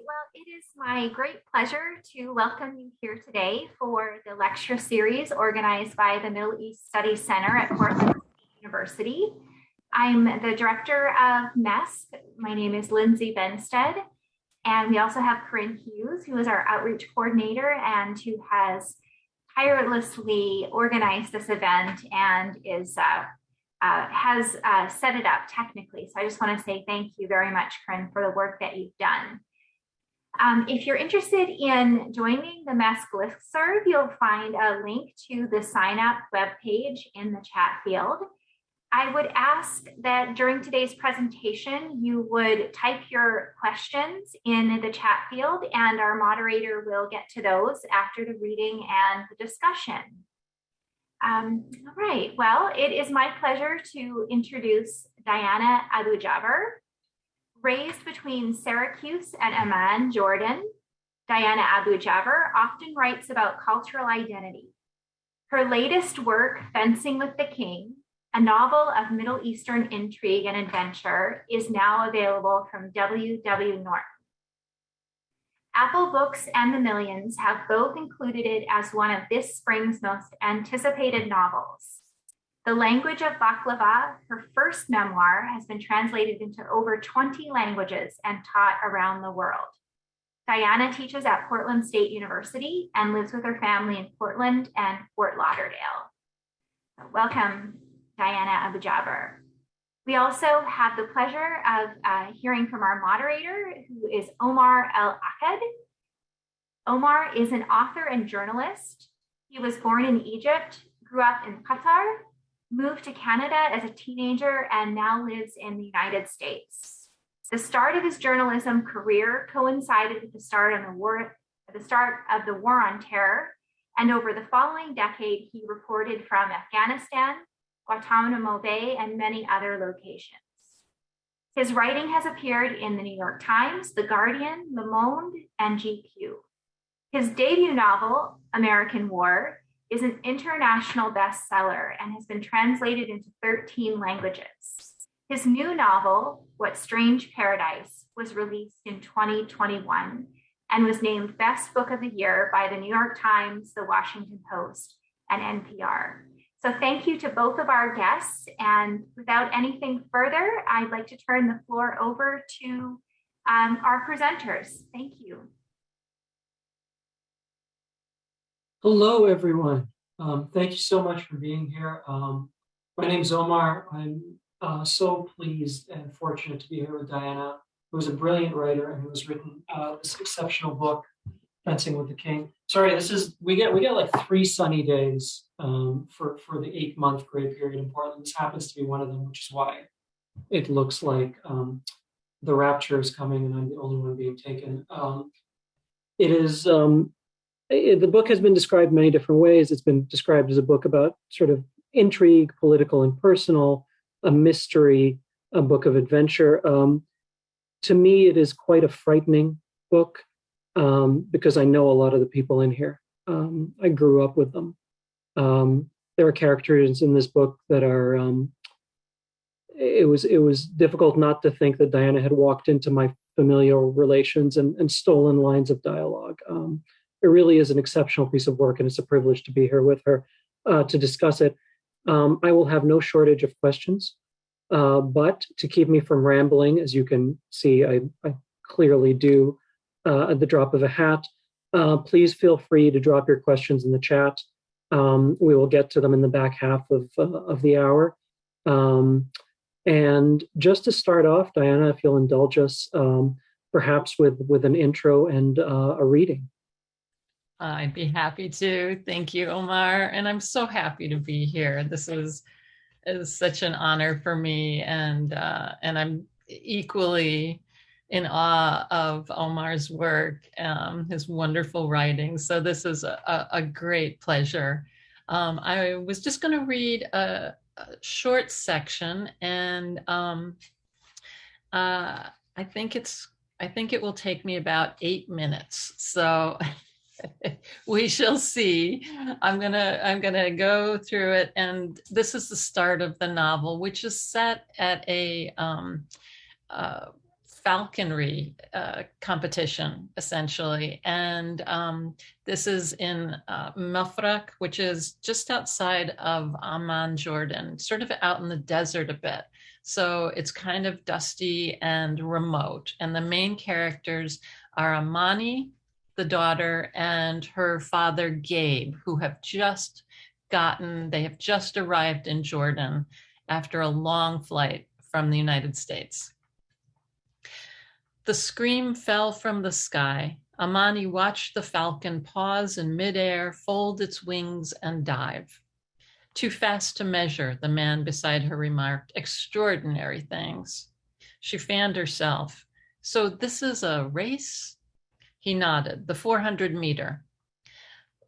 Well, it is my great pleasure to welcome you here today for the lecture series organized by the Middle East Studies Center at Portland State University. I'm the director of MESC. My name is Lindsay Benstead, and we also have Corinne Hughes, who is our outreach coordinator and who has tirelessly organized this event and has set it up technically. So I just want to say thank you very much, Corinne, for the work that you've done. If you're interested in joining the MESC listserv, you'll find a link to the sign up webpage in the chat field. I would ask that during today's presentation, you would type your questions in the chat field, and our moderator will get to those after the reading and the discussion. All right, well, it is my pleasure to introduce Diana Abu Jaber. Raised between Syracuse and Amman, Jordan, Diana Abu Jaber often writes about cultural identity. Her latest work, Fencing with the King, a novel of Middle Eastern intrigue and adventure, is now available from W.W. Norton. Apple Books and The Millions have both included it as one of this spring's most anticipated novels. The Language of Baklava, her first memoir, has been translated into over 20 languages and taught around the world. Diana teaches at Portland State University and lives with her family in Portland and Fort Lauderdale. Welcome, Diana Abu Jaber. We also have the pleasure of hearing from our moderator, who is Omar Akkad. Omar is an author and journalist. He was born in Egypt, grew up in Qatar, moved to Canada as a teenager, and now lives in the United States. The start of his journalism career coincided with the start of the War on Terror, and over the following decade, he reported from Afghanistan, Guantanamo Bay, and many other locations. His writing has appeared in the New York Times, The Guardian, Le Monde, and GQ. His debut novel, American War, is an international bestseller and has been translated into 13 languages. His new novel, What Strange Paradise, was released in 2021 and was named Best Book of the Year by the New York Times, the Washington Post, and NPR. So thank you to both of our guests. And without anything further, I'd like to turn the floor over to our presenters. Thank you. Hello, everyone. Thank you so much for being here. My name is Omar. I'm so pleased and fortunate to be here with Diana, who is a brilliant writer and who has written this exceptional book, Fencing with the King. Sorry, we get like 3 sunny days for the 8-month gray period in Portland. This happens to be one of them, which is why it looks like the rapture is coming and I'm the only one being taken. It is. The book has been described many different ways. It's been described as a book about sort of intrigue, political and personal, a mystery, a book of adventure. To me, it is quite a frightening book because I know a lot of the people in here. I grew up with them. There are characters in this book that are. It was difficult not to think that Diana had walked into my familial relations and stolen lines of dialogue. It really is an exceptional piece of work, and it's a privilege to be here with her to discuss it. I will have no shortage of questions, but to keep me from rambling, as you can see, I clearly do at the drop of a hat. Please feel free to drop your questions in the chat. We will get to them in the back half of the hour. And just to start off, Diana, if you'll indulge us, perhaps with an intro and a reading. I'd be happy to. Thank you, Omar. And I'm so happy to be here. This is such an honor for me. And I'm equally in awe of Omar's work, his wonderful writing. So this is a great pleasure. I was just going to read a short section, and I think it will take me about 8 minutes. So we shall see. I'm gonna go through it, and this is the start of the novel, which is set at a falconry competition, essentially. And this is in Mafraq, which is just outside of Amman, Jordan, sort of out in the desert a bit. So it's kind of dusty and remote. And the main characters are Amani, the daughter, and her father, Gabe, who have just arrived in Jordan after a long flight from the United States. The scream fell from the sky. Amani watched the falcon pause in midair, fold its wings, and dive. Too fast to measure, the man beside her remarked. Extraordinary things. She fanned herself. So this is a race? He nodded. The 400-meter.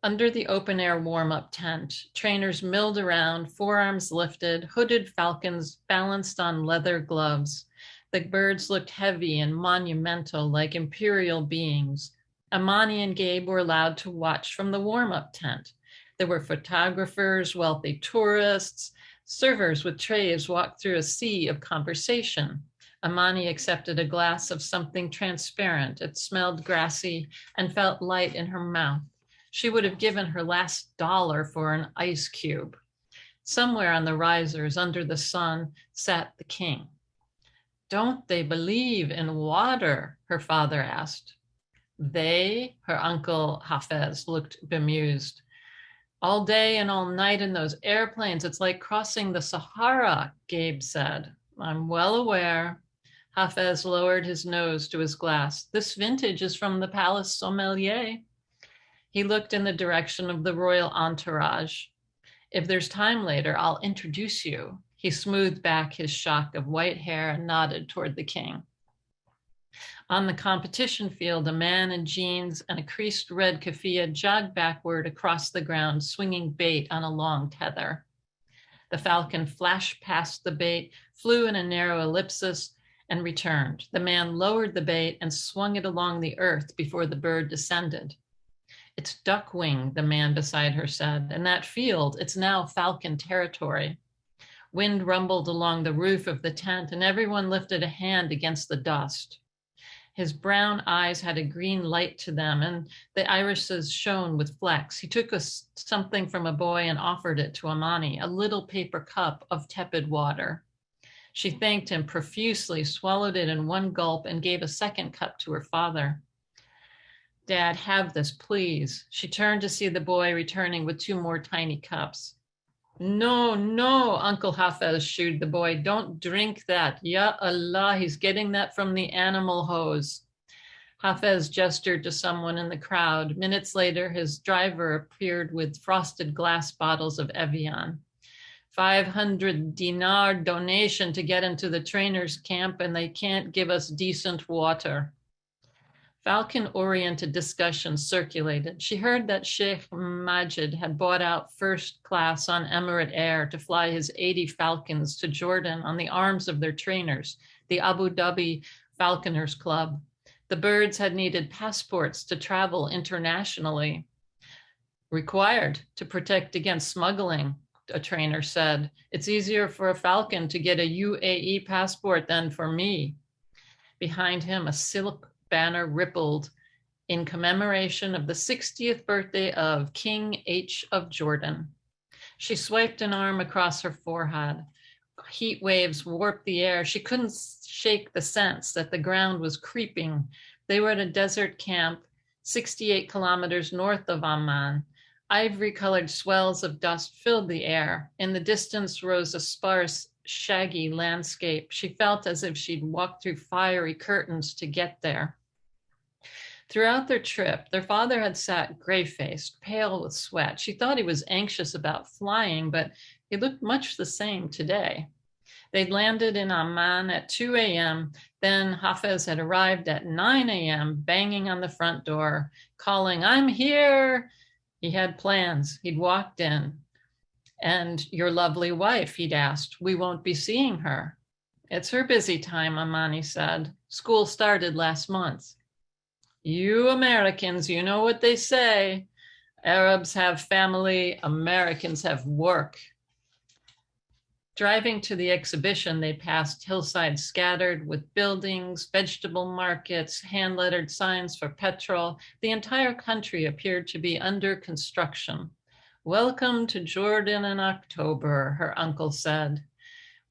Under the open-air warm-up tent, trainers milled around, forearms lifted, hooded falcons balanced on leather gloves. The birds looked heavy and monumental, like imperial beings. Amani and Gabe were allowed to watch from the warm-up tent. There were photographers, wealthy tourists, servers with trays walked through a sea of conversation. Amani accepted a glass of something transparent. It smelled grassy and felt light in her mouth. She would have given her last dollar for an ice cube. Somewhere on the risers under the sun sat the king. Don't they believe in water? Her father asked. They, her Uncle Hafez, looked bemused. All day and all night in those airplanes, it's like crossing the Sahara, Gabe said. I'm well aware. Hafez lowered his nose to his glass. This vintage is from the Palace Sommelier. He looked in the direction of the royal entourage. If there's time later, I'll introduce you. He smoothed back his shock of white hair and nodded toward the king. On the competition field, a man in jeans and a creased red keffiyeh jogged backward across the ground, swinging bait on a long tether. The falcon flashed past the bait, flew in a narrow ellipsis, and returned. The man lowered the bait and swung it along the earth before the bird descended. It's duckwing, the man beside her said, and that field, it's now falcon territory. Wind rumbled along the roof of the tent, and everyone lifted a hand against the dust. His brown eyes had a green light to them, and the irises shone with flecks. He took something from a boy and offered it to Amani, a little paper cup of tepid water. She thanked him profusely, swallowed it in one gulp, and gave a second cup to her father. Dad, have this, please. She turned to see the boy returning with two more tiny cups. No, no, Uncle Hafez shooed the boy. Don't drink that. Ya Allah, he's getting that from the animal hose. Hafez gestured to someone in the crowd. Minutes later, his driver appeared with frosted glass bottles of Evian. 500 dinar donation to get into the trainer's camp, and they can't give us decent water. Falcon-oriented discussions circulated. She heard that Sheikh Majid had bought out first class on Emirate Air to fly his 80 falcons to Jordan on the arms of their trainers, the Abu Dhabi Falconers Club. The birds had needed passports to travel internationally. Required to protect against smuggling, a trainer said. It's easier for a falcon to get a UAE passport than for me. Behind him, a silk banner rippled in commemoration of the 60th birthday of King H of Jordan. She swiped an arm across her forehead. Heat waves warped the air. She couldn't shake the sense that the ground was creeping. They were at a desert camp 68 kilometers north of Amman. Ivory-colored swells of dust filled the air. In the distance rose a sparse, shaggy landscape. She felt as if she'd walked through fiery curtains to get there. Throughout their trip, their father had sat gray-faced, pale with sweat. She thought he was anxious about flying, but he looked much the same today. They'd landed in Amman at 2 a.m. Then Hafez had arrived at 9 a.m., banging on the front door, calling, "I'm here." He had plans. He'd walked in. "And your lovely wife," he'd asked. "We won't be seeing her." "It's her busy time," Amani said. "School started last month." "You Americans, you know what they say. Arabs have family, Americans have work." Driving to the exhibition, they passed hillsides scattered with buildings, vegetable markets, hand-lettered signs for petrol. The entire country appeared to be under construction. "Welcome to Jordan in October," her uncle said.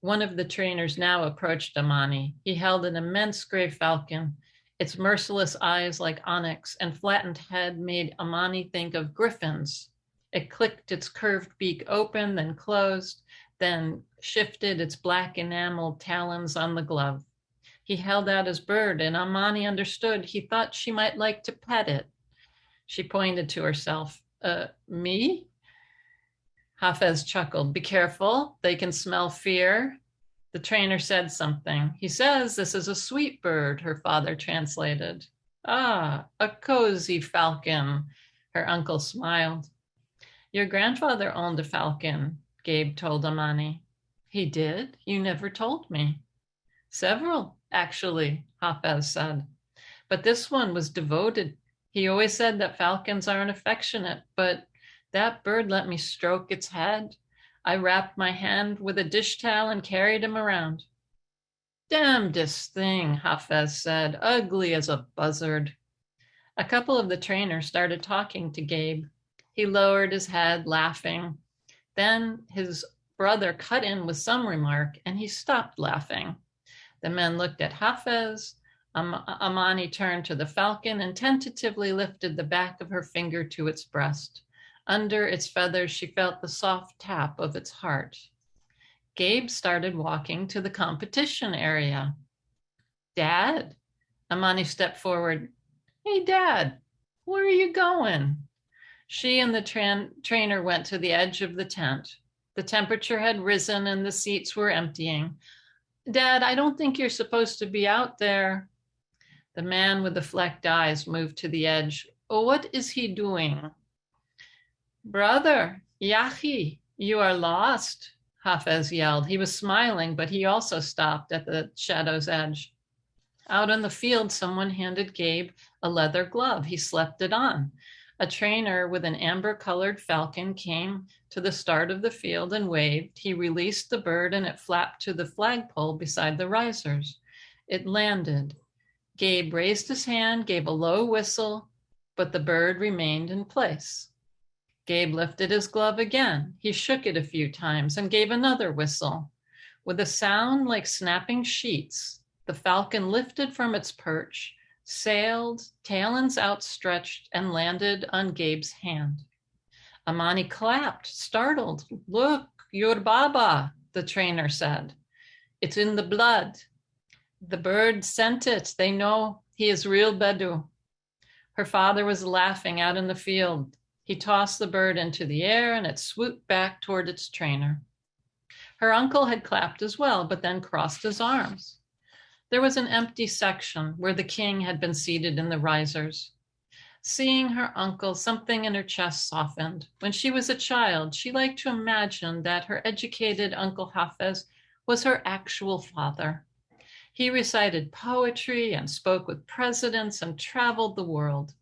One of the trainers now approached Amani. He held an immense gray falcon. Its merciless eyes like onyx and flattened head made Amani think of griffins. It clicked its curved beak open, then closed, then shifted its black enameled talons on the glove. He held out his bird, and Amani understood. He thought she might like to pet it. She pointed to herself. Me? Hafez chuckled. "Be careful. They can smell fear." The trainer said something. "He says this is a sweet bird," her father translated. "Ah, a cozy falcon," her uncle smiled. "Your grandfather owned a falcon," Gabe told Amani. "He did? You never told me." "Several, actually," Hafez said. "But this one was devoted. He always said that falcons aren't affectionate, but that bird let me stroke its head. I wrapped my hand with a dish towel and carried him around." "Damnedest thing," Hafez said, "ugly as a buzzard." A couple of the trainers started talking to Gabe. He lowered his head, laughing. Then his brother cut in with some remark, and he stopped laughing. The men looked at Hafez. Amani turned to the falcon and tentatively lifted the back of her finger to its breast. Under its feathers, she felt the soft tap of its heart. Gabe started walking to the competition area. "Dad?" Amani stepped forward. "Hey, Dad, where are you going?" She and the trainer went to the edge of the tent. The temperature had risen and the seats were emptying. "Dad, I don't think you're supposed to be out there." The man with the flecked eyes moved to the edge. "Oh, what is he doing?" "Brother, Yahi, you are lost," Hafez yelled. He was smiling, but he also stopped at the shadow's edge. Out on the field, someone handed Gabe a leather glove. He slept it on. A trainer with an amber-colored falcon came to the start of the field and waved. He released the bird and it flapped to the flagpole beside the risers. It landed. Gabe raised his hand, gave a low whistle, but the bird remained in place. Gabe lifted his glove again. He shook it a few times and gave another whistle. With a sound like snapping sheets, the falcon lifted from its perch, sailed, talons outstretched, and landed on Gabe's hand. Amani clapped, startled. "Look, your Baba," the trainer said. "It's in the blood. The bird sent it. They know he is real Bedu." Her father was laughing out in the field. He tossed the bird into the air and it swooped back toward its trainer. Her uncle had clapped as well, but then crossed his arms. There was an empty section where the king had been seated in the risers. Seeing her uncle, something in her chest softened. When she was a child, she liked to imagine that her educated Uncle Hafez was her actual father. He recited poetry and spoke with presidents and traveled the world.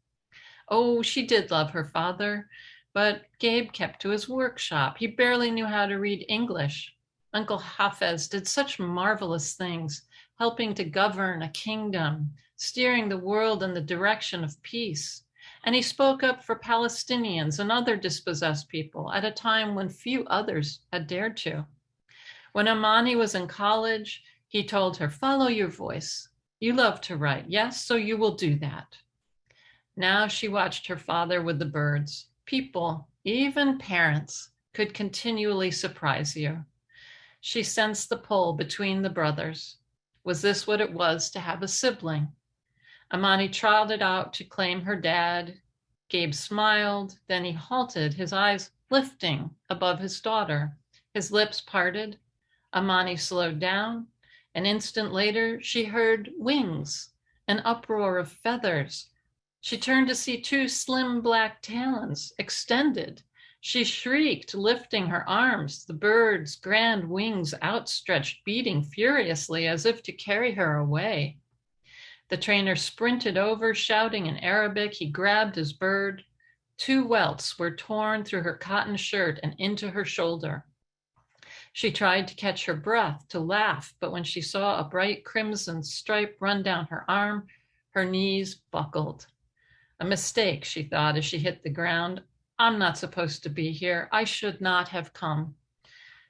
Oh, she did love her father, but Gabe kept to his workshop. He barely knew how to read English. Uncle Hafez did such marvelous things, helping to govern a kingdom, steering the world in the direction of peace. And he spoke up for Palestinians and other dispossessed people at a time when few others had dared to. When Amani was in college, he told her, "Follow your voice. You love to write, yes, so you will do that." Now she watched her father with the birds. People, even parents, could continually surprise you. She sensed the pull between the brothers. Was this what it was to have a sibling? Amani trotted out to claim her dad. Gabe smiled, then he halted, his eyes lifting above his daughter. His lips parted. Amani slowed down. An instant later, she heard wings, an uproar of feathers. She turned to see two slim black talons extended. She shrieked, lifting her arms, the bird's grand wings outstretched, beating furiously as if to carry her away. The trainer sprinted over, shouting in Arabic. He grabbed his bird. Two welts were torn through her cotton shirt and into her shoulder. She tried to catch her breath to laugh, but when she saw a bright crimson stripe run down her arm, her knees buckled. A mistake, she thought as she hit the ground. I'm not supposed to be here. I should not have come.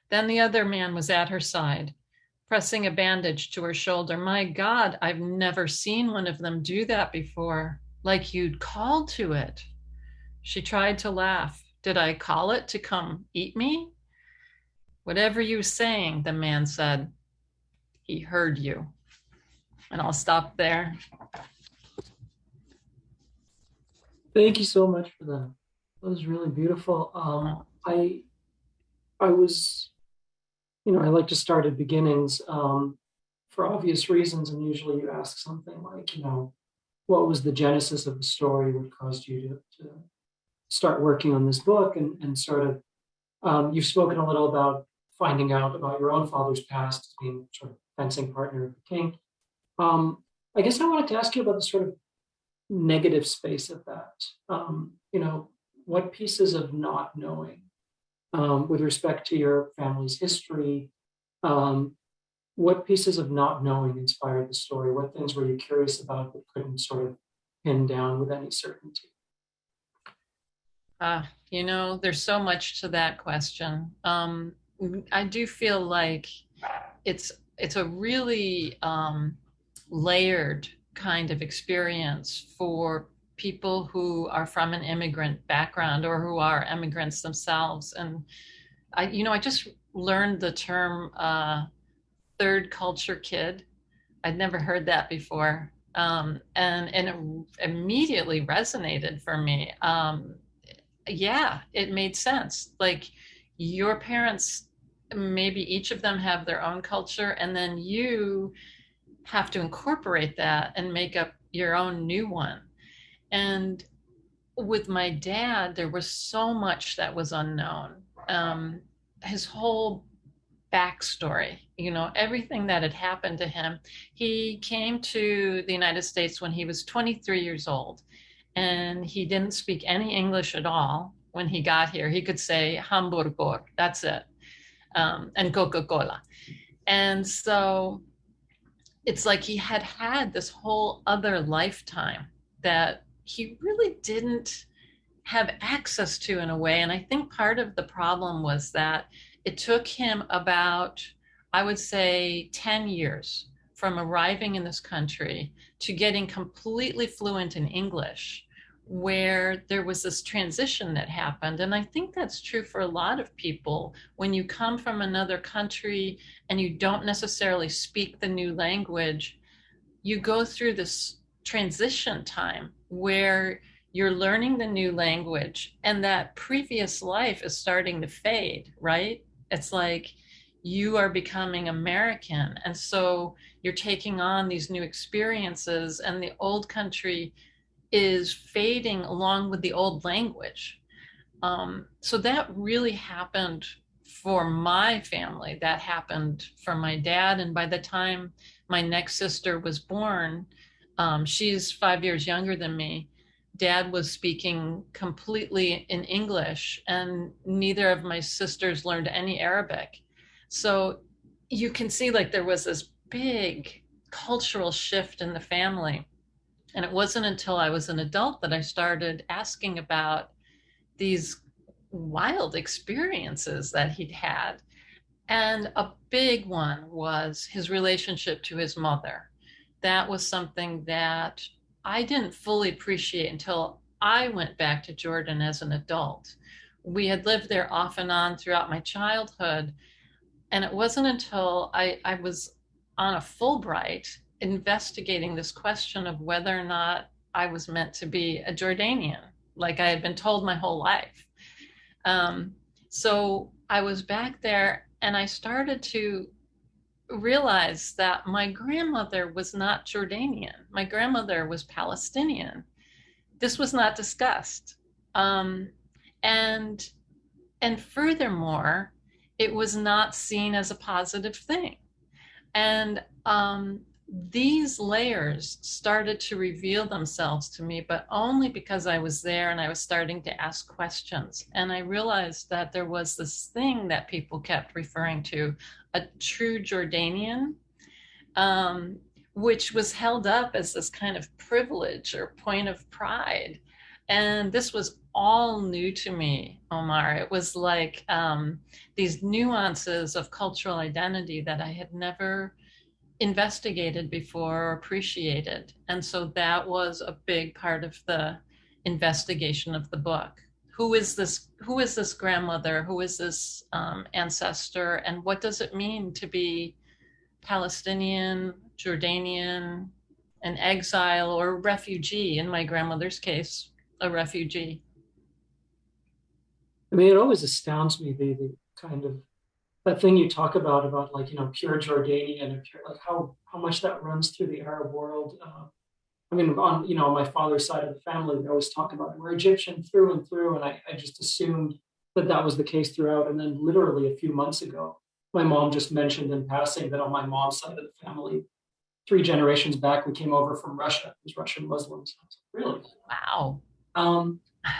Then the other man was at her side, pressing a bandage to her shoulder. My God, I've never seen one of them do that before. Like you'd called to it. She tried to laugh. Did I call it to come eat me? Whatever you're saying, the man said. He heard you. And I'll stop there. Thank you so much for that. That was really beautiful. I was, I like to start at beginnings for obvious reasons, and usually you ask something like, what was the genesis of the story? What caused you to start working on this book, and sort of, you've spoken a little about finding out about your own father's past as being sort of fencing partner of the king. I guess I wanted to ask you about the sort of negative space of that. What pieces of not knowing with respect to your family's history, what pieces of not knowing inspired the story? What things were you curious about but couldn't sort of pin down with any certainty? There's so much to that question. I do feel like it's a really layered kind of experience for people who are from an immigrant background or who are immigrants themselves. And I just learned the term third culture kid. I'd never heard that before. And it immediately resonated for me. Yeah, it made sense. Like your parents, maybe each of them have their own culture, and then you have to incorporate that and make up your own new one. And with my dad, there was so much that was unknown. His whole backstory, everything that had happened to him. He came to the United States when he was 23 years old, and he didn't speak any English at all when he got here. He could say hamburger, that's it, and Coca-Cola. And so it's like he had this whole other lifetime that he really didn't have access to in a way. And I think part of the problem was that it took him about, I would say, 10 years from arriving in this country to getting completely fluent in English, where there was this transition that happened. And I think that's true for a lot of people. When you come from another country and you don't necessarily speak the new language, you go through this transition time where you're learning the new language and that previous life is starting to fade, right? It's like you are becoming American. And so you're taking on these new experiences, and the old country is fading along with the old language. So that really happened for my family. That happened for my dad. And by the time my next sister was born, she's 5 years younger than me. Dad was speaking completely in English, and neither of my sisters learned any Arabic. So you can see like there was this big cultural shift in the family. And it wasn't until I was an adult that I started asking about these wild experiences that he'd had. And a big one was his relationship to his mother. That was something that I didn't fully appreciate until I went back to Jordan as an adult. We had lived there off and on throughout my childhood. And it wasn't until I was on a Fulbright investigating this question of whether or not I was meant to be a Jordanian, like I had been told my whole life. So I was back there, and I started to realize that my grandmother was not Jordanian. My grandmother was Palestinian. This was not discussed. And furthermore, it was not seen as a positive thing. And these layers started to reveal themselves to me, but only because I was there and I was starting to ask questions. And I realized that there was this thing that people kept referring to, a true Jordanian, um, which was held up as this kind of privilege or point of pride. And this was all new to me, Omar. It was like these nuances of cultural identity that I had never investigated before or appreciated. And so that was a big part of the investigation of the book. Who is this grandmother? Who is this ancestor? And what does it mean to be Palestinian, Jordanian, an exile, or a refugee? In my grandmother's case, a refugee. I mean, it always astounds me the kind of that thing you talk about like pure Jordanian and pure, like how much that runs through the Arab world. I mean, on my father's side of the family, they always talk about it. We're Egyptian through and through, and I just assumed that that was the case throughout. And then literally a few months ago, my mom just mentioned in passing that on my mom's side of the family, 3 generations back, we came over from Russia. It was Russian Muslims. I was like, really? Wow.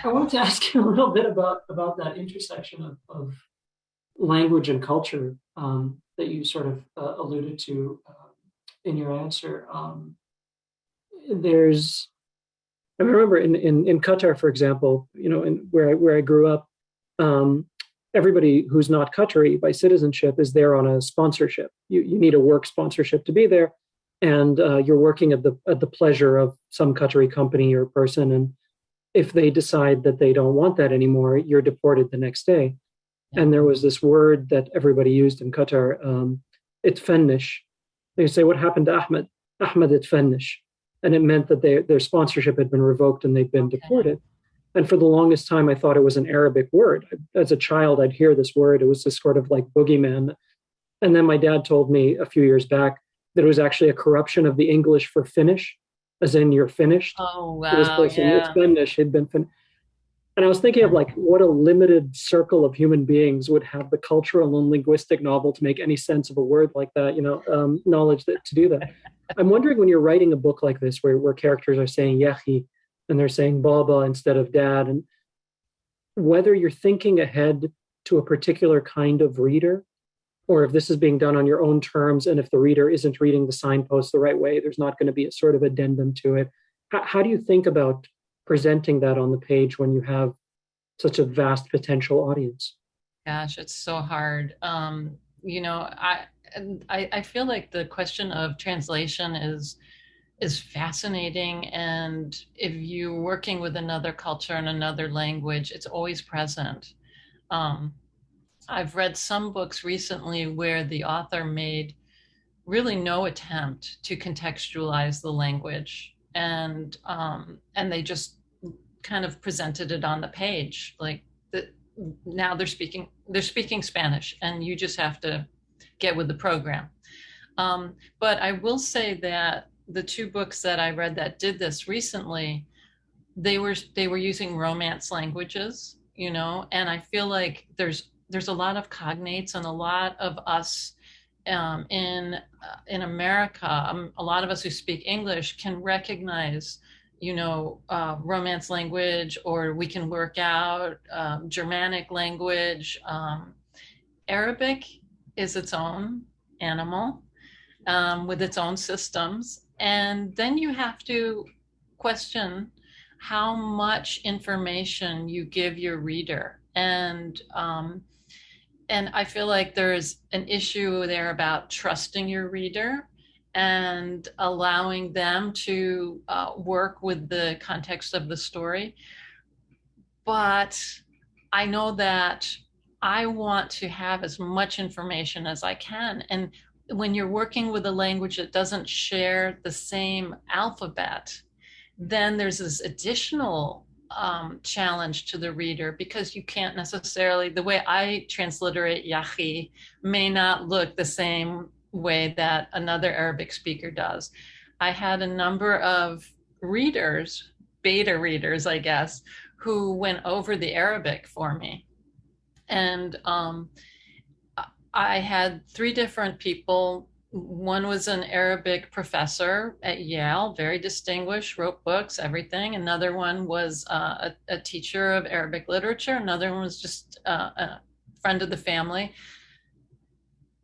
I wanted to ask you a little bit about that intersection of language and culture that you sort of alluded to in your answer. There's, I remember in Qatar, for example, where I grew up, everybody who's not Qatari by citizenship is there on a sponsorship. You need a work sponsorship to be there, and you're working at the pleasure of some Qatari company or person. And if they decide that they don't want that anymore, you're deported the next day. And there was this word that everybody used in Qatar, itfennish. They say, what happened to Ahmed? Ahmed itfennish. And it meant that their sponsorship had been revoked and they'd been deported. And for the longest time, I thought it was an Arabic word. As a child, I'd hear this word. It was this sort of like boogeyman. And then my dad told me a few years back that it was actually a corruption of the English for finish, as in you're finished. Oh, wow. So this person, Yeah. it's finish, had been finished. And I was thinking of like what a limited circle of human beings would have the cultural and linguistic novel to make any sense of a word like that, knowledge that to do that. I'm wondering when you're writing a book like this, where characters are saying yahi and they're saying baba instead of dad, and whether you're thinking ahead to a particular kind of reader, or if this is being done on your own terms, and if the reader isn't reading the signpost the right way, there's not going to be a sort of addendum to it. How do you think about presenting that on the page when you have such a vast potential audience? Gosh, it's so hard. I feel like the question of translation is fascinating, and if you're working with another culture and another language, it's always present. I've read some books recently where the author made really no attempt to contextualize the language, and they just kind of presented it on the page, like now they're speaking Spanish, and you just have to get with the program. But I will say that the 2 books that I read that did this recently, they were using Romance languages, and I feel like there's a lot of cognates, and a lot of us in America, a lot of us who speak English can recognize Romance language, or we can work out Germanic language. Arabic is its own animal with its own systems. And then you have to question how much information you give your reader. And I feel like there's an issue there about trusting your reader and allowing them to work with the context of the story. But I know that I want to have as much information as I can. And when you're working with a language that doesn't share the same alphabet, then there's this additional challenge to the reader, because you can't necessarily, the way I transliterate yahi may not look the same way that another Arabic speaker does. I had a number of readers, beta readers, I guess, who went over the Arabic for me. And I had 3 different people one was an Arabic professor at Yale, very distinguished, wrote books, everything. Another one was a teacher of Arabic literature. Another one was just a friend of the family.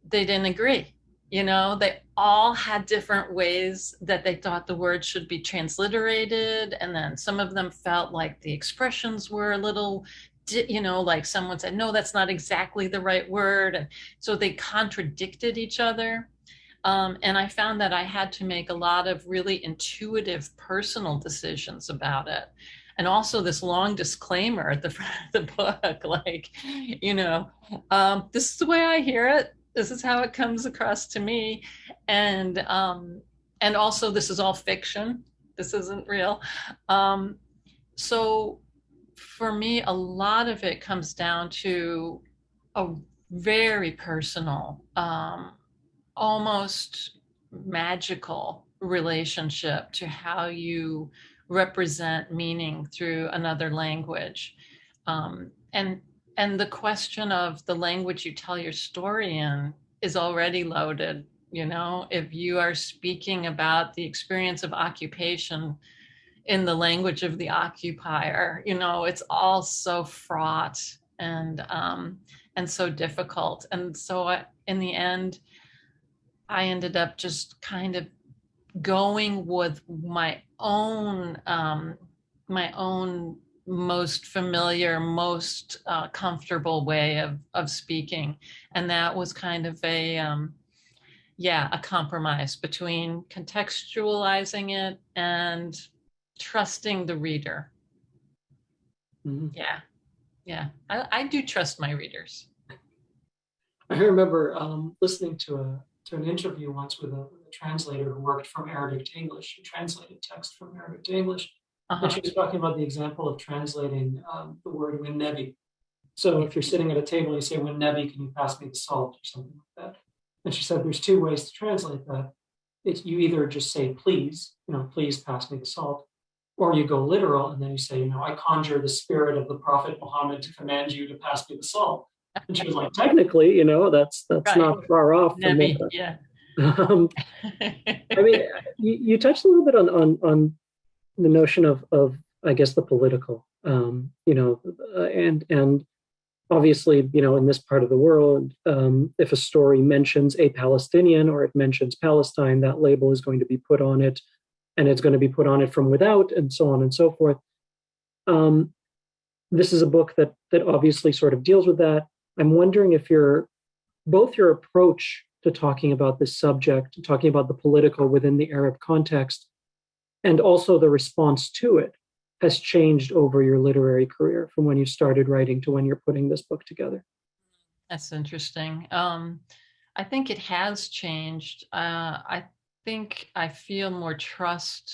They didn't agree. They all had different ways that they thought the word should be transliterated. And then some of them felt like the expressions were a little, like someone said, no, that's not exactly the right word. And so they contradicted each other. And I found that I had to make a lot of really intuitive personal decisions about it. And also this long disclaimer at the front of the book, like, this is the way I hear it. This is how it comes across to me. And also this is all fiction. This isn't real. So for me, a lot of it comes down to a very personal, almost magical relationship to how you represent meaning through another language. And the question of the language you tell your story in is already loaded. If you are speaking about the experience of occupation in the language of the occupier, it's all so fraught and so difficult. And so in the end, I ended up just kind of going with my own most familiar, most comfortable way of speaking. And that was kind of a compromise between contextualizing it and trusting the reader. Mm-hmm. Yeah. I do trust my readers. I remember listening to an interview once with a translator who worked from Arabic to English. She translated text from Arabic to English. Uh-huh. And she was talking about the example of translating the word "win nebi." So if you're sitting at a table, you say "win nebi, can you pass me the salt?" or something like that. And she said there's two ways to translate that. You either just say "please," please pass me the salt, or you go literal and then you say, I conjure the spirit of the Prophet Muhammad to command you to pass me the salt. And she was like, technically, that's right. Not far off from Nebi, yeah. I mean, you touched a little bit on the notion of I guess the political, and obviously, in this part of the world, if a story mentions a Palestinian or it mentions Palestine, that label is going to be put on it, and it's going to be put on it from without, and so on and so forth. This is a book that obviously sort of deals with that. I'm wondering if your approach to talking about this subject, talking about the political within the Arab context, and also the response to it has changed over your literary career from when you started writing to when you're putting this book together. That's interesting. I think it has changed. I think I feel more trust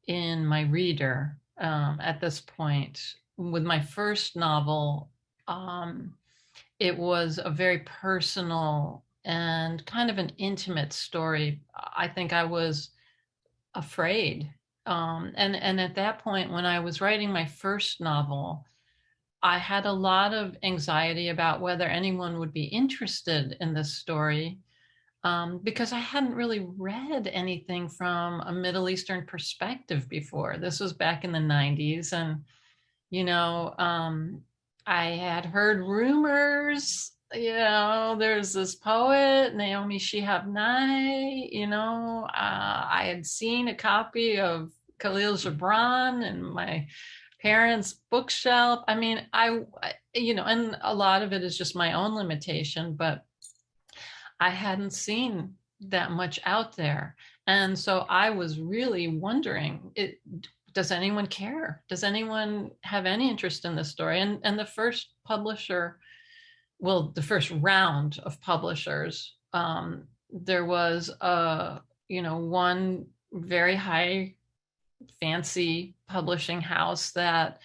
in my reader at this point. With my first novel, it was a very personal and kind of an intimate story. I think I was afraid. And at that point, when I was writing my first novel, I had a lot of anxiety about whether anyone would be interested in this story, because I hadn't really read anything from a Middle Eastern perspective before. This was back in the 90s. And, I had heard rumors, there's this poet, Naomi Shihab Nye, I had seen a copy of Khalil Gibran in my parents' bookshelf. I mean, and a lot of it is just my own limitation, but I hadn't seen that much out there. And so I was really wondering, does anyone care? Does anyone have any interest in this story? And the first publisher, the first round of publishers, there was one very high fancy publishing house that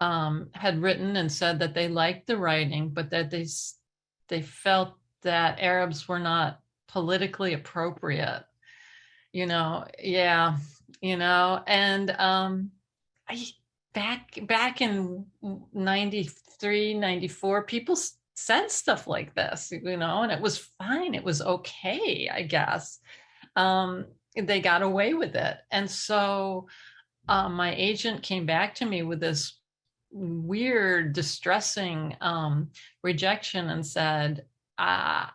had written and said that they liked the writing, but that they felt that Arabs were not politically appropriate. And back in 93, 94, people said stuff like this, and it was fine. It was okay, I guess. They got away with it. And so my agent came back to me with this weird, distressing rejection and said, I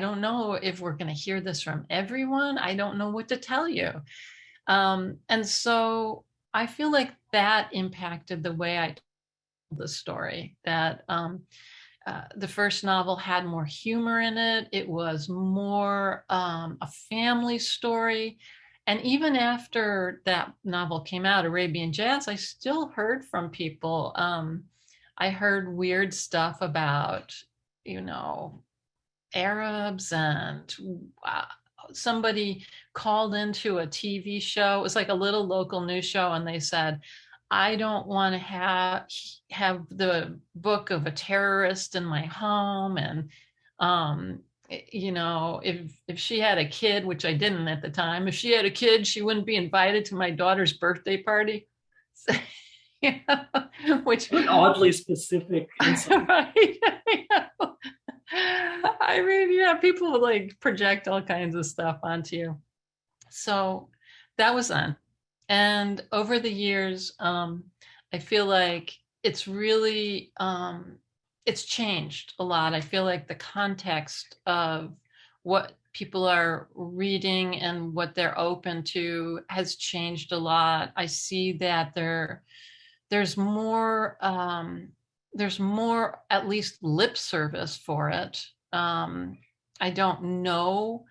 don't know if we're going to hear this from everyone. I don't know what to tell you. And so I feel like that impacted the way I told the story, that the first novel had more humor in it. It was more a family story. And even after that novel came out, Arabian Jazz, I still heard from people. I heard weird stuff about, Arabs, and somebody called into a TV show. It was like a little local news show, and they said, I don't want to have the book of a terrorist in my home. And if she had a kid, which I didn't at the time, if she had a kid, she wouldn't be invited to my daughter's birthday party. Which an oddly specific insight. Right? I mean, yeah, people like project all kinds of stuff onto you. So that was on. And over the years, I feel like it's really, it's changed a lot. I feel like the context of what people are reading and what they're open to has changed a lot. I see that there's more, at least lip service for it. I don't know.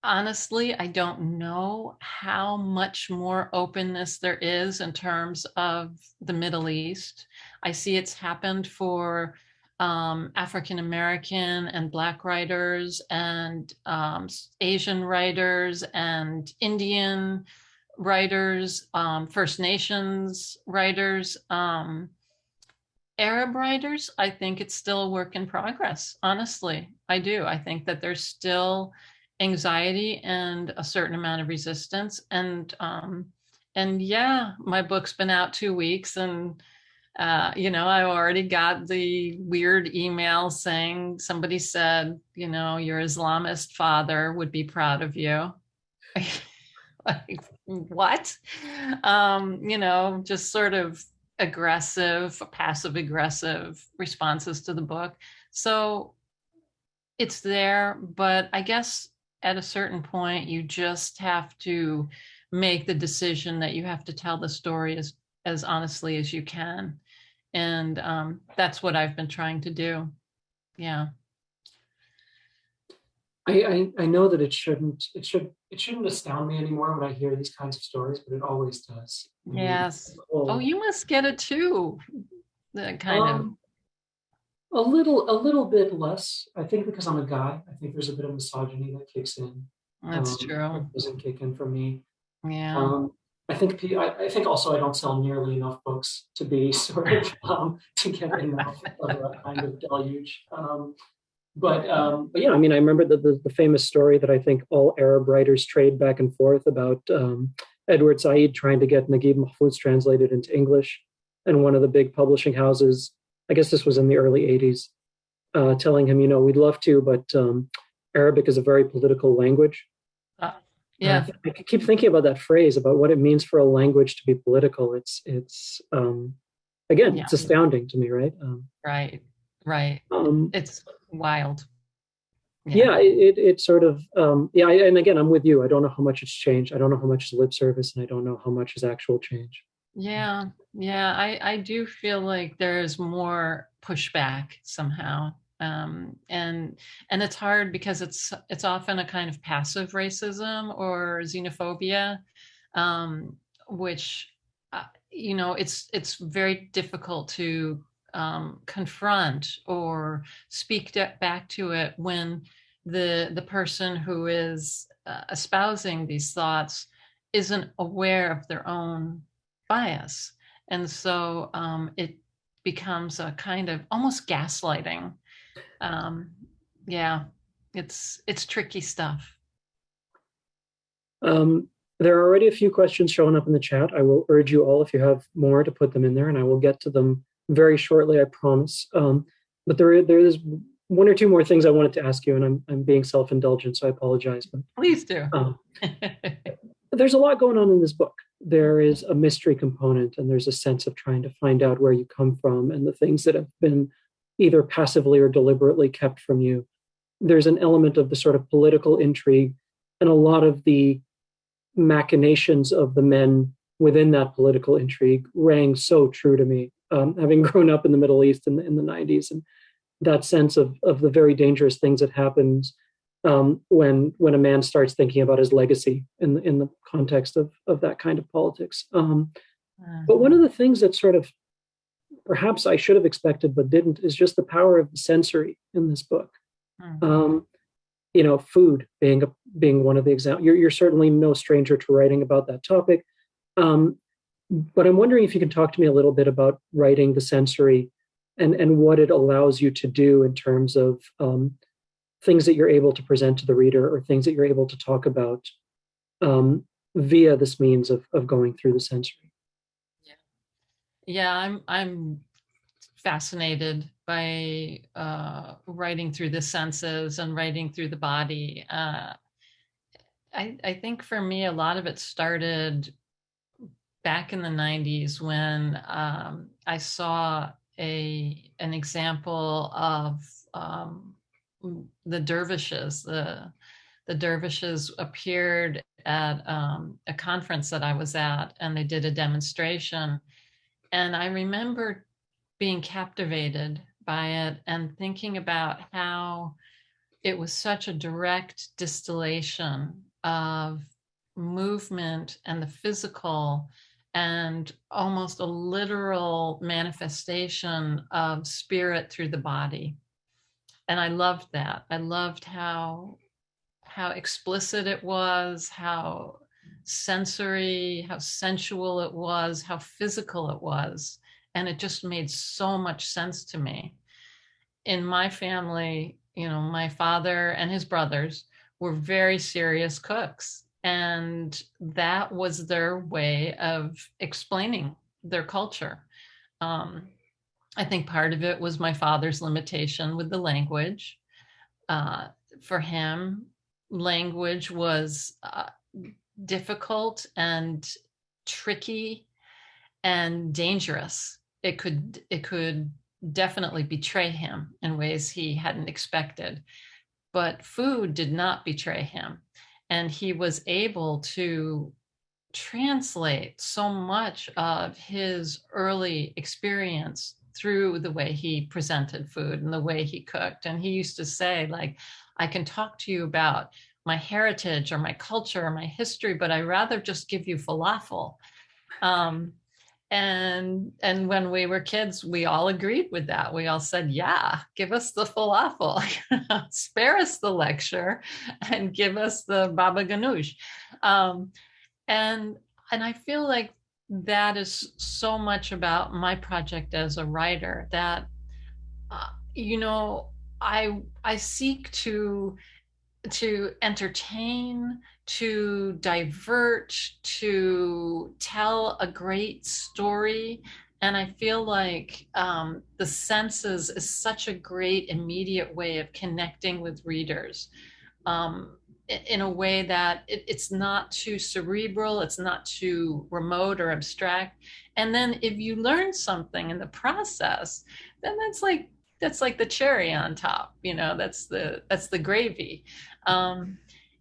Honestly, I don't know how much more openness there is in terms of the Middle East. I see it's happened for African American and Black writers, and Asian writers, and Indian writers, First Nations writers, Arab writers. I think it's still a work in progress. Honestly, I do. I think that there's still anxiety and a certain amount of resistance. And yeah, my book's been out 2 weeks, and I already got the weird email saying somebody said, your Islamist father would be proud of you. Like, what? Just sort of aggressive, passive aggressive responses to the book. So it's there, but I guess at a certain point, you just have to make the decision that you have to tell the story as honestly as you can. And that's what I've been trying to do. Yeah. I know that it shouldn't astound me anymore when I hear these kinds of stories, but it always does. Yes. Oh, you must get it too. That kind of. A little bit less, I think, because I'm a guy. I think there's a bit of misogyny that kicks in. That's true. It doesn't kick in for me. Yeah. I think also I don't sell nearly enough books to be sort of to get enough of a kind of deluge. But yeah, I mean, I remember the famous story that I think all Arab writers trade back and forth about Edward Said trying to get Naguib Mahfouz translated into English, and one of the big publishing houses, I guess this was in the early 80s, telling him, we'd love to, but Arabic is a very political language. Yeah. I keep thinking about that phrase, about what it means for a language to be political. It's It's astounding to me, right? Right. It's wild. Yeah, it sort of, and again, I'm with you. I don't know how much it's changed. I don't know how much is lip service, and I don't know how much is actual change. Yeah. I do feel like there's more pushback somehow. And it's hard because it's often a kind of passive racism or xenophobia, which, it's very difficult to confront or speak back to it when the person who is espousing these thoughts isn't aware of their own bias. And so it becomes a kind of almost gaslighting. It's tricky stuff. There are already a few questions showing up in the chat. I will urge you all, if you have more, to put them in there, and I will get to them very shortly, I promise. But there is one or two more things I wanted to ask you, and I'm being self-indulgent, so I apologize. But Please do. there's a lot going on in this book. There is a mystery component, and there's a sense of trying to find out where you come from and the things that have been either passively or deliberately kept from you. There's an element of the sort of political intrigue, and a lot of the machinations of the men within that political intrigue rang so true to me, having grown up in the Middle East in the 90s, and that sense of the very dangerous things that happens when a man starts thinking about his legacy in the context of that kind of politics. But one of the things that sort of perhaps I should have expected but didn't is just the power of the sensory in this book. Food being one of the examples. You're certainly no stranger to writing about that topic. But I'm wondering if you can talk to me a little bit about writing the sensory and what it allows you to do in terms of things that you're able to present to the reader or things that you're able to talk about via this means of going through the sensory. Yeah, I'm fascinated by writing through the senses and writing through the body. I think for me, a lot of it started back in the 90s when I saw an example of the dervishes. The dervishes appeared at a conference that I was at, and they did a demonstration. And I remember being captivated by it and thinking about how it was such a direct distillation of movement and the physical and almost a literal manifestation of spirit through the body. And I loved that. I loved how explicit it was, how sensory, how sensual it was, how physical it was. And it just made so much sense to me. In my family, my father and his brothers were very serious cooks. And that was their way of explaining their culture. I think part of it was my father's limitation with the language. For him, language was difficult and tricky and dangerous. It could definitely betray him in ways he hadn't expected. But food did not betray him. And he was able to translate so much of his early experience through the way he presented food and the way he cooked. And he used to say, like, I can talk to you about my heritage or my culture or my history, but I'd rather just give you falafel. And when we were kids, we all agreed with that. We all said, yeah, give us the falafel, spare us the lecture and give us the baba ganoush. And I feel like that is so much about my project as a writer that, I seek to entertain, to divert, to tell a great story. And I feel like the senses is such a great immediate way of connecting with readers in a way that it's not too cerebral, it's not too remote or abstract. And then if you learn something in the process, then that's like the cherry on top, that's the gravy.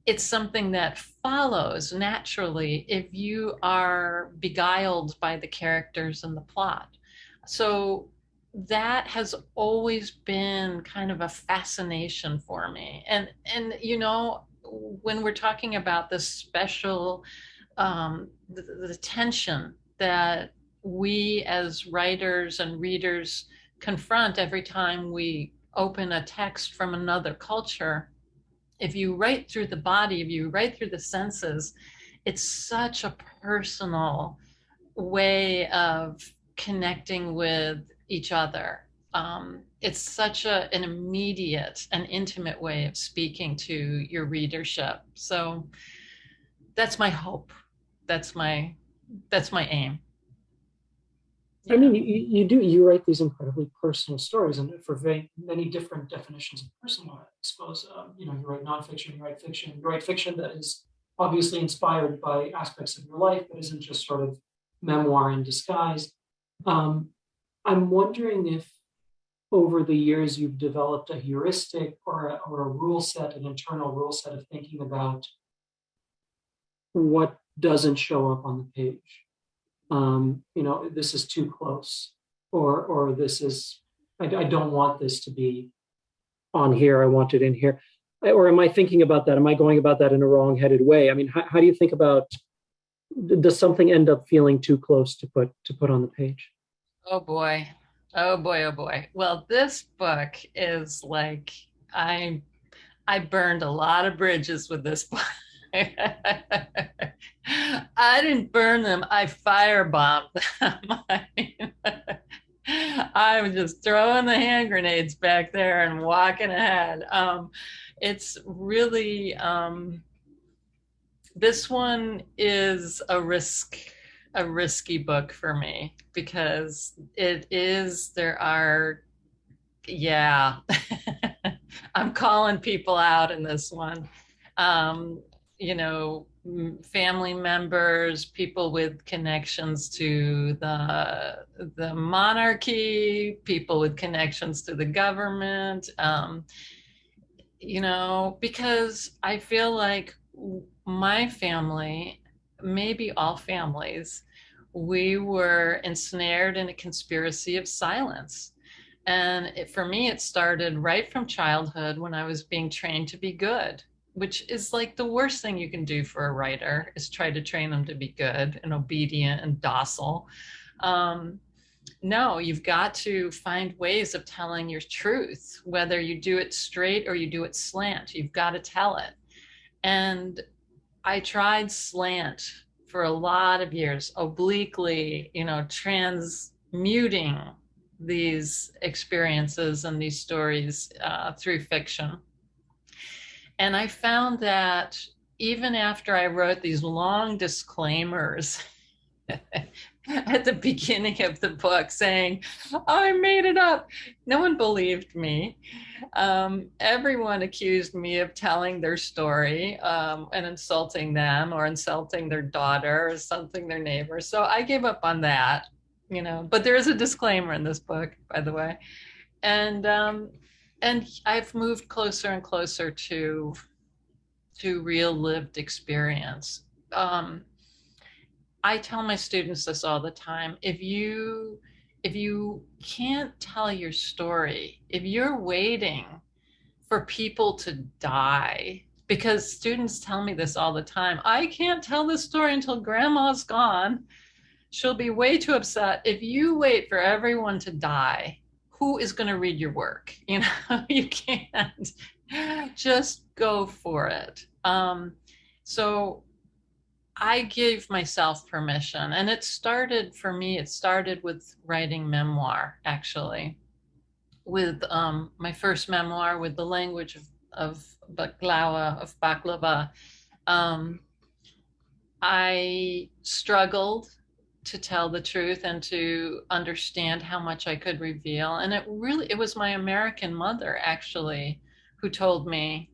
It's something that follows naturally if you are beguiled by the characters and the plot. So that has always been kind of a fascination for me. And when we're talking about this special, the tension that we as writers and readers confront every time we open a text from another culture, if you write through the body, if you write through the senses, it's such a personal way of connecting with each other. It's such an immediate and intimate way of speaking to your readership. So that's my hope. That's my aim. I mean, Yeah. you write these incredibly personal stories, and for many different definitions of personal, I suppose. You write nonfiction, you write fiction that is obviously inspired by aspects of your life, but isn't just sort of memoir in disguise. Um, I'm wondering if over the years you've developed a heuristic or a rule set, an internal rule set of thinking about what doesn't show up on the page. This is too close, or this is, I don't want this to be on here. I want it in here. Or am I thinking about that? Am I going about that in a wrong-headed way? I mean, how do you think about, does something end up feeling too close to put on the page? Oh boy. Oh boy, oh boy. Well, this book is like I I burned a lot of bridges with this book. I didn't burn them, I firebombed them. I was just throwing the hand grenades back there and walking ahead. It's really this one is a risky book for me because there are, yeah, I'm calling people out in this one. Um, Family members, people with connections to the monarchy, people with connections to the government. Because I feel like my family, maybe all families, we were ensnared in a conspiracy of silence. And for me, it started right from childhood when I was being trained to be good, which is like the worst thing you can do for a writer is try to train them to be good and obedient and docile. Um, no, you've got to find ways of telling your truth, whether you do it straight or you do it slant. You've got to tell it. And I tried slant for a lot of years, obliquely, transmuting these experiences and these stories through fiction. And I found that even after I wrote these long disclaimers at the beginning of the book saying, I made it up, no one believed me. Everyone accused me of telling their story and insulting them or insulting their daughter or insulting their neighbor. So I gave up on that, but there is a disclaimer in this book, by the way. And I've moved closer and closer to real lived experience. I tell my students this all the time. If you can't tell your story, if you're waiting for people to die, because students tell me this all the time, I can't tell this story until grandma's gone. She'll be way too upset. If you wait for everyone to die, who is going to read your work? You can't. Just go for it. So I gave myself permission, and it started with writing memoir, actually, with my first memoir with the language of baklava. Um, I struggled to tell the truth and to understand how much I could reveal. And it was my American mother, actually, who told me,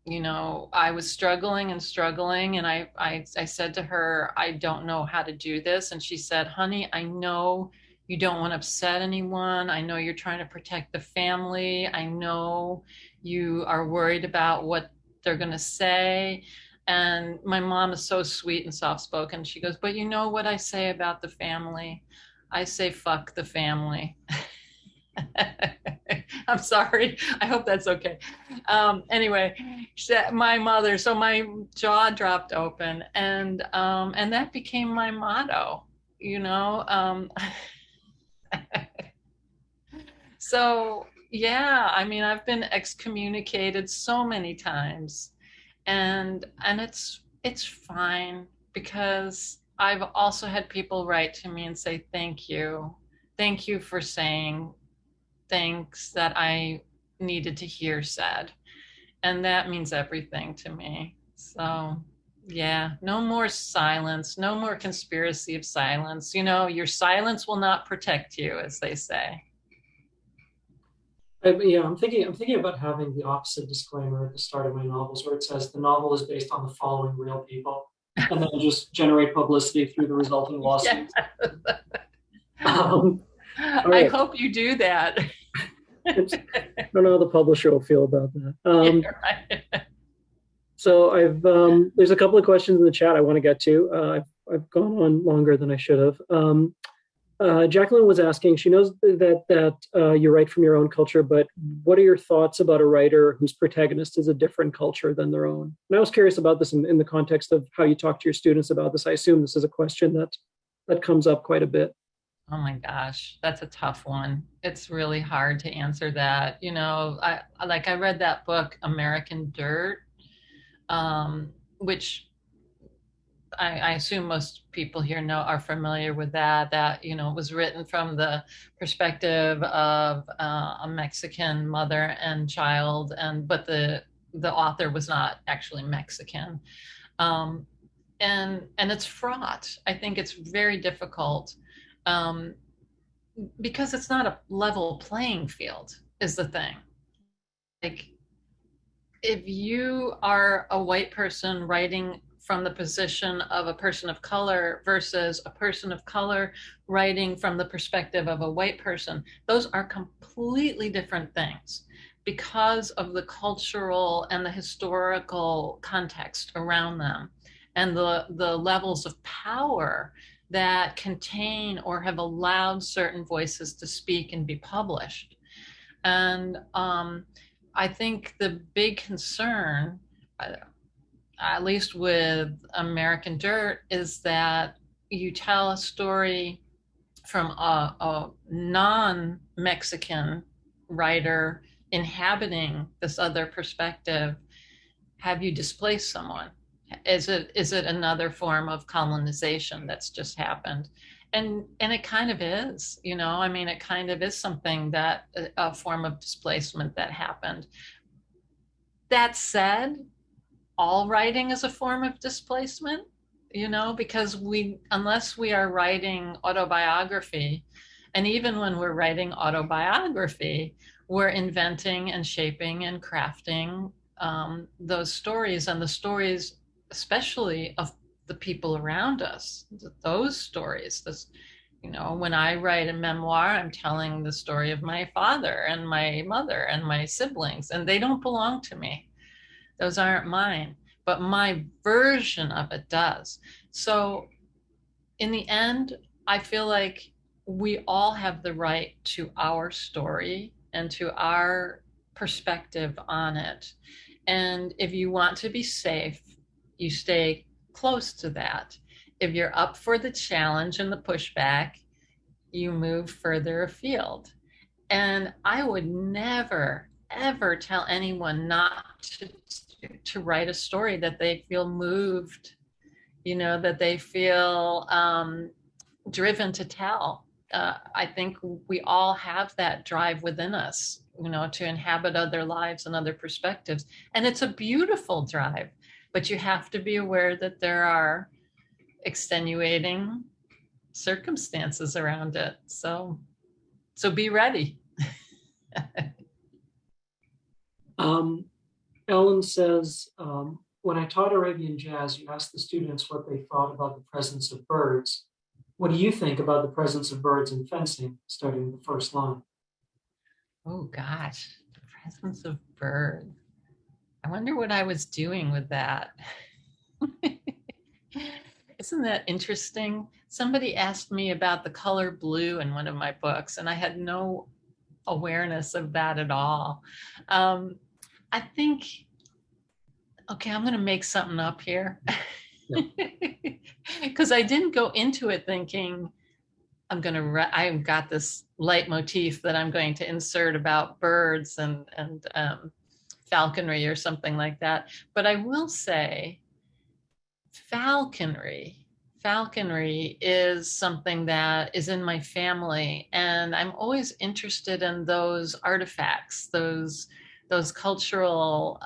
I was struggling and struggling. And I said to her, I don't know how to do this. And she said, honey, I know you don't want to upset anyone. I know you're trying to protect the family. I know you are worried about what they're going to say. And my mom is so sweet and soft spoken. She goes, but you know what I say about the family? I say, fuck the family. I'm sorry. I hope that's okay. Anyway, my mother, so my jaw dropped open, and that became my motto, you know. So yeah, I mean, I've been excommunicated so many times, and it's fine because I've also had people write to me and say thank you for saying things that I needed to hear said, and that means everything to me. So Yeah, no more silence, no more conspiracy of silence. You know, your silence will not protect you, as they say. Yeah, I'm thinking about having the opposite disclaimer at the start of my novels, where it says the novel is based on the following real people, and then just generate publicity through the resulting Yeah. lawsuits. All I right. hope you do that. I don't know how the publisher will feel about that. Yeah, right. So there's a couple of questions in the chat I want to get to. I've gone on longer than I should have. Jacqueline was asking. She knows that you write from your own culture, but what are your thoughts about a writer whose protagonist is a different culture than their own? And I was curious about this in the context of how you talk to your students about this. I assume this is a question that comes up quite a bit. Oh my gosh, that's a tough one. It's really hard to answer that. You know, I read that book, American Dirt, which I assume most people here know are familiar with that. That you know was written from the perspective of a Mexican mother and child, and but the author was not actually Mexican, um, and it's fraught. I think it's very difficult um, because it's not a level playing field. Is the thing like if you are a white person writing from the position of a person of color versus a person of color writing from the perspective of a white person, those are completely different things because of the cultural and the historical context around them and the levels of power that contain or have allowed certain voices to speak and be published. And I think the big concern, at least with American Dirt, is that you tell a story from a non Mexican writer inhabiting this other perspective. Have you displaced someone? Is it another form of colonization that's just happened? And it kind of is, you know, I mean, it kind of is something that a form of displacement that happened. That said, all writing is a form of displacement, you know, because unless we are writing autobiography, and even when we're writing autobiography, we're inventing and shaping and crafting those stories, and the stories especially of the people around us, those stories. This, you know, when I write a memoir, I'm telling the story of my father and my mother and my siblings, and they don't belong to me. Those aren't mine, but my version of it does. So in the end, I feel like we all have the right to our story and to our perspective on it. And if you want to be safe, you stay close to that. If you're up for the challenge and the pushback, you move further afield. And I would never, ever tell anyone not to write a story that they feel moved, you know, that they feel driven to tell. I think we all have that drive within us, you know, to inhabit other lives and other perspectives. And it's a beautiful drive, but you have to be aware that there are extenuating circumstances around it. So be ready. Ellen says, when I taught Arabian jazz, you asked the students what they thought about the presence of birds. What do you think about the presence of birds in fencing, starting the first line? Oh gosh, the presence of birds. I wonder what I was doing with that. Isn't that interesting? Somebody asked me about the color blue in one of my books, and I had no awareness of that at all. I think, okay, I'm going to make something up here. Because I didn't go into it thinking I've got this leitmotif that I'm going to insert about birds and falconry or something like that. But I will say falconry is something that is in my family, and I'm always interested in those artifacts, those those cultural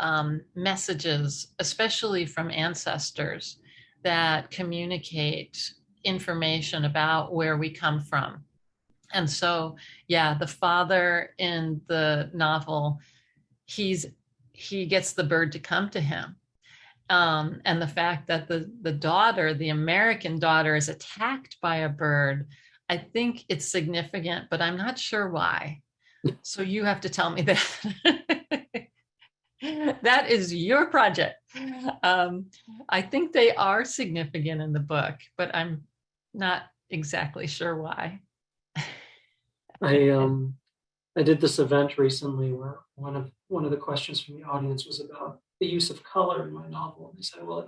messages, especially from ancestors, that communicate information about where we come from. And so, yeah, the father in the novel, he gets the bird to come to him. And the fact that the daughter, the American daughter, is attacked by a bird, I think it's significant, but I'm not sure why. So you have to tell me that. That is your project. I think they are significant in the book, but I'm not exactly sure why. I did this event recently where one of the questions from the audience was about the use of color in my novel. And they said, well,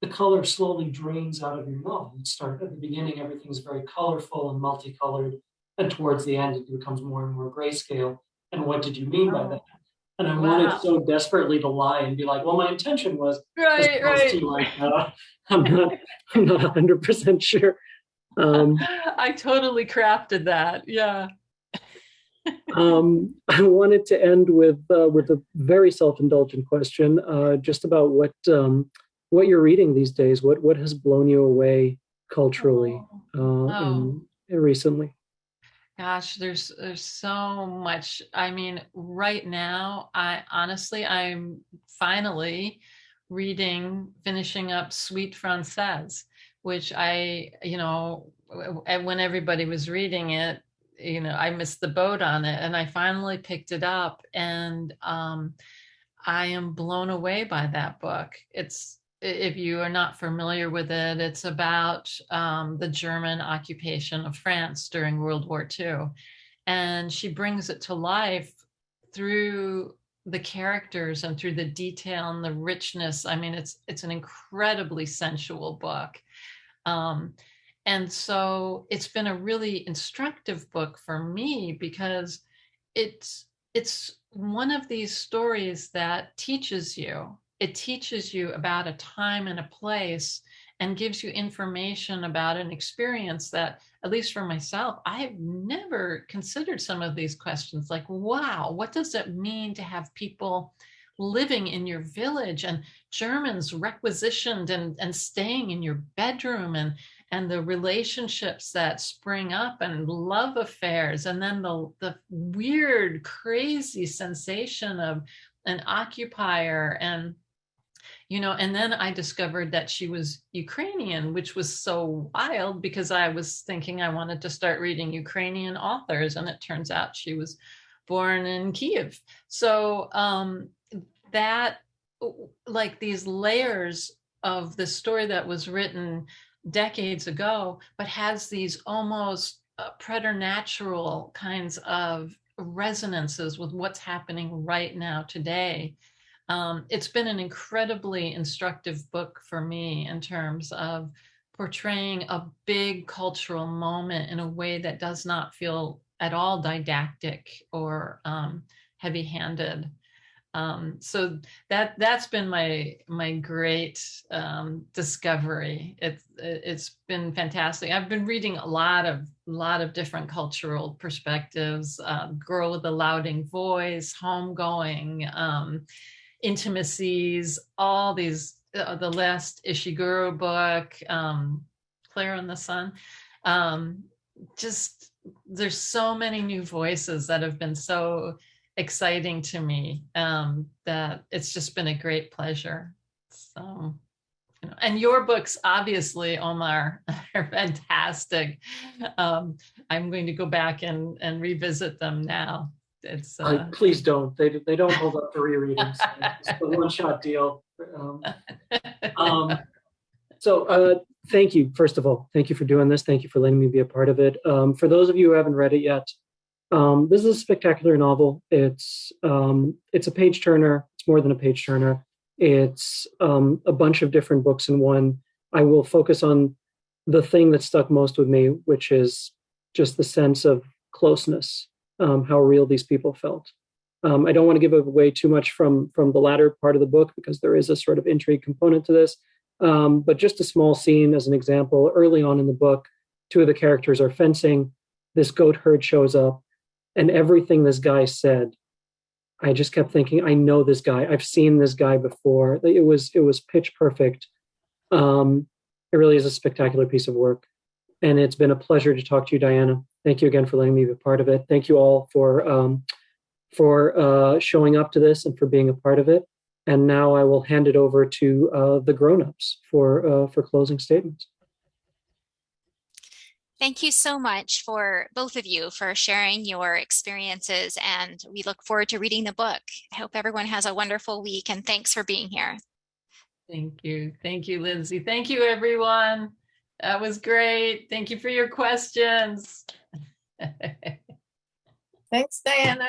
the color slowly drains out of your novel. It started at the beginning, everything's very colorful and multicolored, and towards the end, it becomes more and more grayscale. And what did you mean by that? And I wanted so desperately to lie and be like, well, my intention was right. To like, I'm not 100% sure. I totally crafted that. Yeah. I wanted to end with a very self-indulgent question, just about what you're reading these days. What has blown you away culturally recently? Gosh, there's so much. I mean, right now, I'm finally finishing up Suite Française, which when everybody was reading it, I missed the boat on it, and I finally picked it up, and I am blown away by that book. If you are not familiar with it, it's about the German occupation of France during World War II. And she brings it to life through the characters and through the detail and the richness. I mean, it's an incredibly sensual book. And so it's been a really instructive book for me because it's one of these stories that teaches you. It teaches you about a time and a place and gives you information about an experience that, at least for myself, I've never considered some of these questions. Like, wow, what does it mean to have people living in your village and Germans requisitioned and staying in your bedroom, and the relationships that spring up and love affairs, and then the weird, crazy sensation of an occupier. And then I discovered that she was Ukrainian, which was so wild because I was thinking I wanted to start reading Ukrainian authors, and it turns out she was born in Kiev. So that, like, these layers of the story that was written decades ago, but has these almost preternatural kinds of resonances with what's happening right now today. It's been an incredibly instructive book for me in terms of portraying a big cultural moment in a way that does not feel at all didactic or heavy-handed. So that's been my great discovery. It's been fantastic. I've been reading a lot of different cultural perspectives. Girl with a Louding Voice, Homegoing, Intimacies, all these. The last Ishiguro book, Claire and the Sun. Just there's so many new voices that have been so exciting to me, that it's just been a great pleasure. So, and your books, obviously, Omar, are fantastic. I'm going to go back and revisit them now. It's please don't. They don't hold up to rereadings. It's a one-shot deal. So thank you. First of all, thank you for doing this. Thank you for letting me be a part of it. For those of you who haven't read it yet, this is a spectacular novel. It's a page turner. It's more than a page turner. It's a bunch of different books in one. I will focus on the thing that stuck most with me, which is just the sense of closeness, how real these people felt. I don't want to give away too much from the latter part of the book because there is a sort of intrigue component to this. But just a small scene as an example. Early on in the book, two of the characters are fencing. This goat herd shows up, and everything this guy said I just kept thinking, I know this guy. I've seen this guy before. It was pitch perfect. It really is a spectacular piece of work. And it's been a pleasure to talk to you, Diana. Thank you again for letting me be a part of it. Thank you all for showing up to this and for being a part of it. And now I will hand it over to the grown-ups for closing statements. Thank you so much for both of you for sharing your experiences, and we look forward to reading the book. I hope everyone has a wonderful week, and thanks for being here. Thank you. Thank you, Lindsay. Thank you, everyone. That was great. Thank you for your questions. Thanks, Diana.